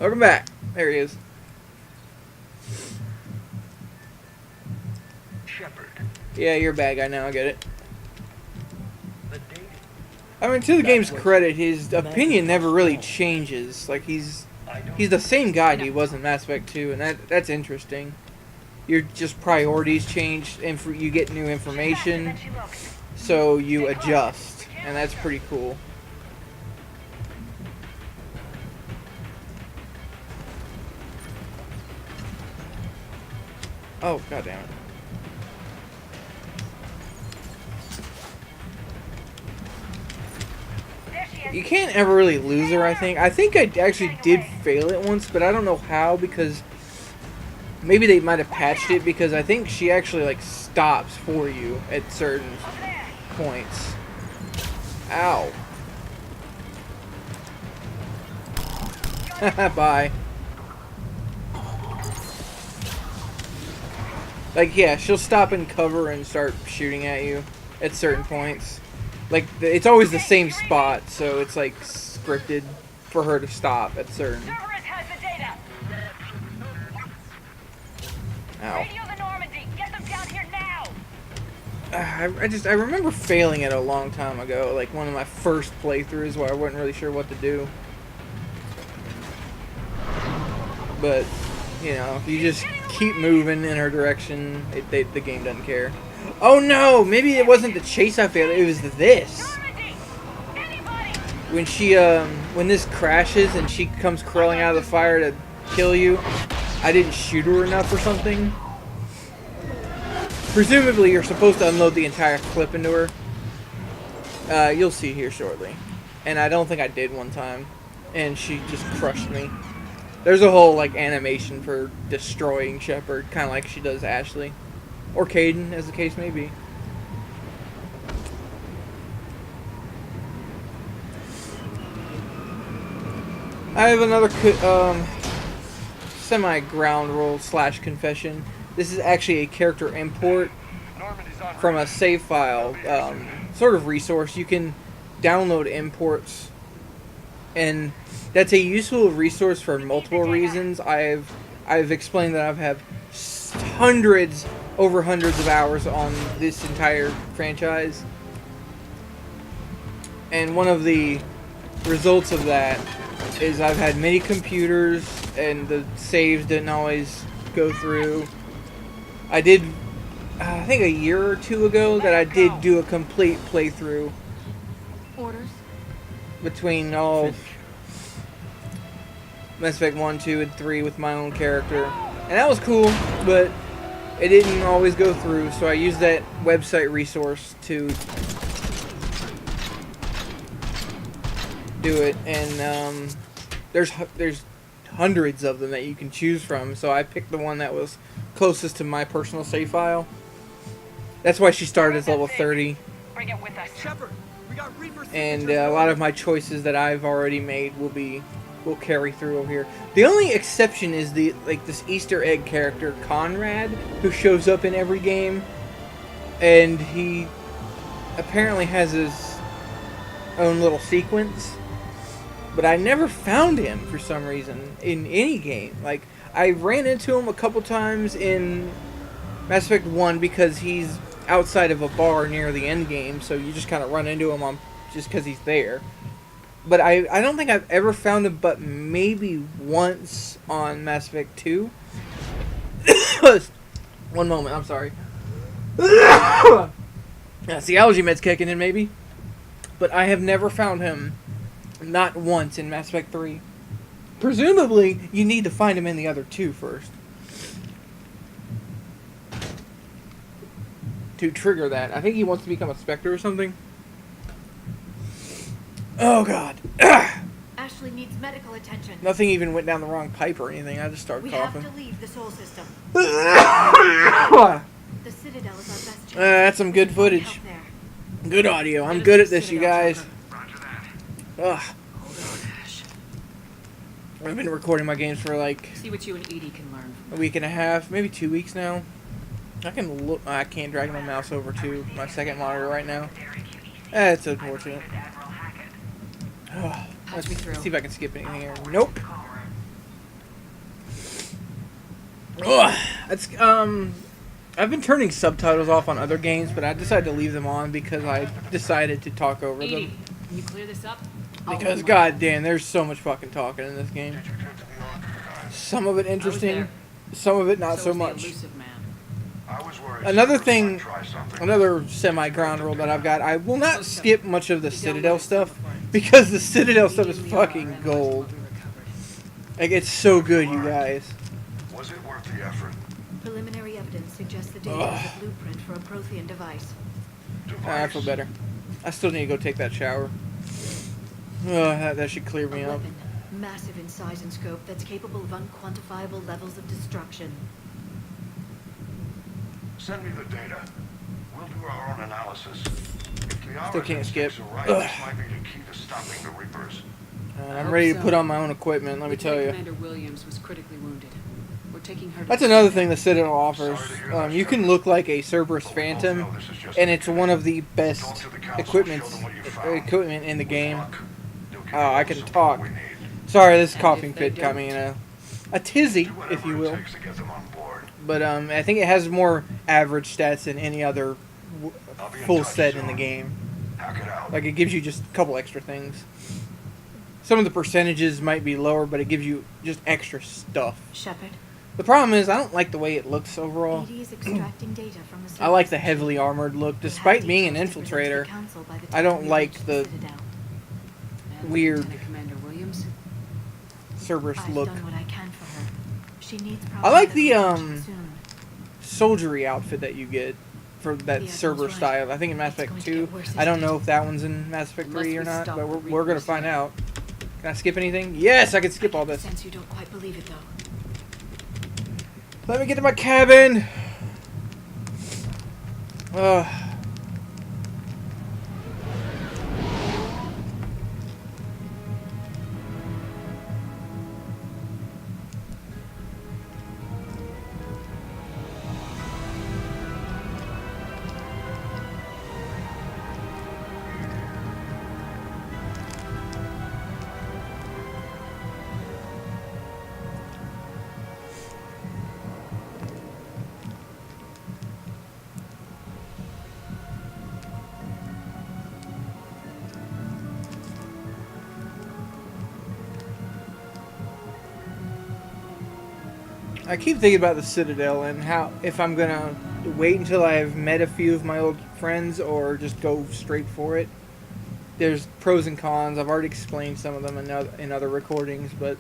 Welcome back. There he is. Shepard. Yeah, you're a bad guy now. I get it. I mean, to the game's credit, his opinion never really changes. Like he's the same guy he was in Mass Effect 2, and that's interesting. Your just priorities change, and you get new information, so you adjust, and that's pretty cool. Oh, goddamn it. You can't ever really lose her, I think. I think I actually did fail it once, but I don't know how, because maybe they might have patched it, because I think she actually, like, stops for you at certain points. Ow. Bye. Like, yeah, she'll stop in cover and start shooting at you at certain points. Like, it's always the same spot, so it's, like, scripted for her to stop at certain... Ow. I remember failing it a long time ago, like one of my first playthroughs where I wasn't really sure what to do. But, you know, if you just keep moving in her direction, the game doesn't care. Oh no! Maybe it wasn't the chase I failed, it was this. When she, when this crashes and she comes crawling out of the fire to kill you, I didn't shoot her enough or something. Presumably you're supposed to unload the entire clip into her. You'll see here shortly. And I don't think I did one time. And she just crushed me. There's a whole, like, animation for destroying Shepard, kind of like she does Ashley. Or Caden, as the case may be. I have another semi-ground roll / confession. This is actually a character import from a save file sort of resource. You can download imports, and that's a useful resource for multiple reasons. I've explained that I've had over hundreds of hours on this entire franchise, and one of the results of that is I've had many computers and the saves didn't always go through. I did, I think a year or two ago, that I did do a complete playthrough. Orders? Between all Mass Effect 1, 2, and 3 with my own character. And that was cool, but it didn't always go through, so I used that website resource to do it. And there's hundreds of them that you can choose from, so I picked the one that was closest to my personal save file. That's why she started as level 30. Bring it with us. Shepard, we got and a lot of my choices that I've already made will carry through over here. The only exception is this Easter egg character Conrad, who shows up in every game, and he apparently has his own little sequence. But I never found him for some reason in any game. Like, I ran into him a couple times in Mass Effect 1 because he's outside of a bar near the end game, so you just kind of run into him just because he's there. But I don't think I've ever found him but maybe once on Mass Effect 2. One moment, I'm sorry. That's the allergy meds kicking in, maybe. But I have never found him. Not once in Mass Effect 3. Presumably, you need to find him in the other two first. To trigger that. I think he wants to become a Spectre or something. Oh, God. Ashley needs medical attention. Nothing even went down the wrong pipe or anything. I just started coughing. We have to leave the Sol system. The Citadel is our best chance. That's some good footage. Good audio. I'm good at this, you guys. Ugh. I've been recording my games for like See what you and Edie can learn. a week and a half, maybe 2 weeks now. I can look. I can't drag my mouse over to my second monitor right now. That's unfortunate. Let's see if I can skip anything here. Nope. Ugh, it's I've been turning subtitles off on other games, but I decided to leave them on because I decided to talk over Edie, them. can you clear this up? Because goddamn, there's so much fucking talking in this game. Some of it interesting, some of it not so much. Another thing, another semi-ground rule that I've got, I will not skip much of the Citadel stuff because the Citadel stuff is fucking gold. Like, it's so good, you guys. Was it worth the effort? Preliminary evidence suggests the data is a blueprint for a Prothean device. I feel better. I still need to go take that shower. That should clear me A up. weapon, massive in size and scope, that's capable of unquantifiable levels of destruction. Send me the data. We'll do our own analysis. If the Still can't skip. Right, this might be the key to stopping the Reapers. I'm ready to put on my own equipment, let me tell you. Commander Williams was critically wounded. We're taking her to That's another thing the Citadel offers. You can look like a Cerberus Phantom, and it's one of the best equipment in the game. Oh, I can talk. Sorry, this coughing fit got me in a tizzy, if you will. But I think it has more average stats than any other full set in the game. Like, it gives you just a couple extra things. Some of the percentages might be lower, but it gives you just extra stuff. Shepard. The problem is, I don't like the way it looks overall. ED is extracting data from the I like the heavily armored look. Despite being an infiltrator, I don't like the weird Lieutenant Commander Williams. Cerberus look. I've done what I can for her. She needs I like the soon. soldiery outfit that you get for that Cerberus style. I think in Mass Effect 2. I don't know if that one's in Mass Effect 3 or not, but we're gonna find out. Can I skip anything? Yes, I can skip all this. Sense you don't quite believe it though. Let me get to my cabin. I keep thinking about the Citadel and how if I'm gonna wait until I've met a few of my old friends or just go straight for it. There's pros and cons. I've already explained some of them in other recordings, but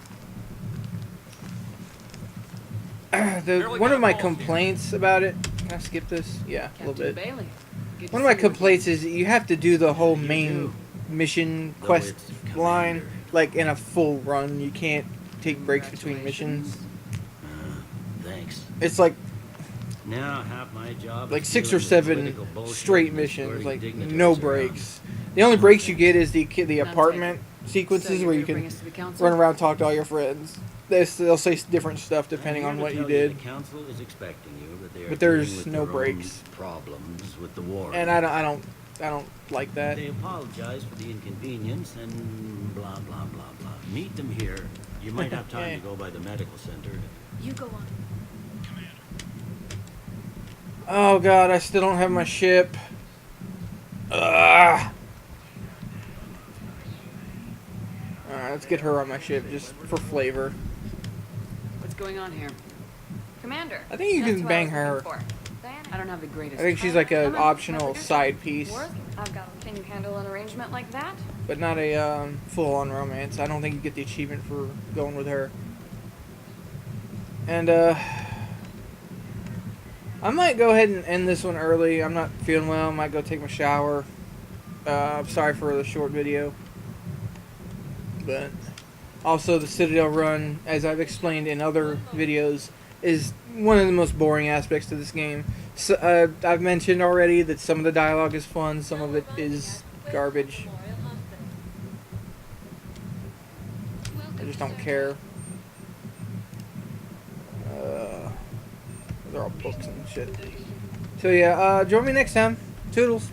one of my complaints about it. Can I skip this? Yeah, a little bit. Bailey. One of my complaints is you have to do the whole main mission quest line like in a full run. You can't take breaks between missions. Thanks. It's like Half my job like 6 or 7 straight missions, like no breaks. The only breaks you get is the apartment sequences where you can run around, talk to all your friends. They'll say different stuff depending on what you did. The council is expecting you, But there's no breaks. Problems with the war. And I don't like that. They apologize for the inconvenience and blah blah blah blah. Meet them here. You might have time to go by the medical center. You go on. Oh god, I still don't have my ship. Ugh. Alright, let's get her on my ship just for flavor. What's going on here? Commander. I think you that's can who bang I was her. looking for. Diana. I don't have the greatest. I think she's like an optional side piece, Can you handle an arrangement like that? but not a full-on romance. I don't think you get the achievement for going with her. And I might go ahead and end this one early. I'm not feeling well. I might go take my shower. I'm sorry for the short video. But also the Citadel run, as I've explained in other videos, is one of the most boring aspects to this game. So, I've mentioned already that some of the dialogue is fun, some of it is garbage. I just don't care. They're all books and shit. So yeah, join me next time. Toodles.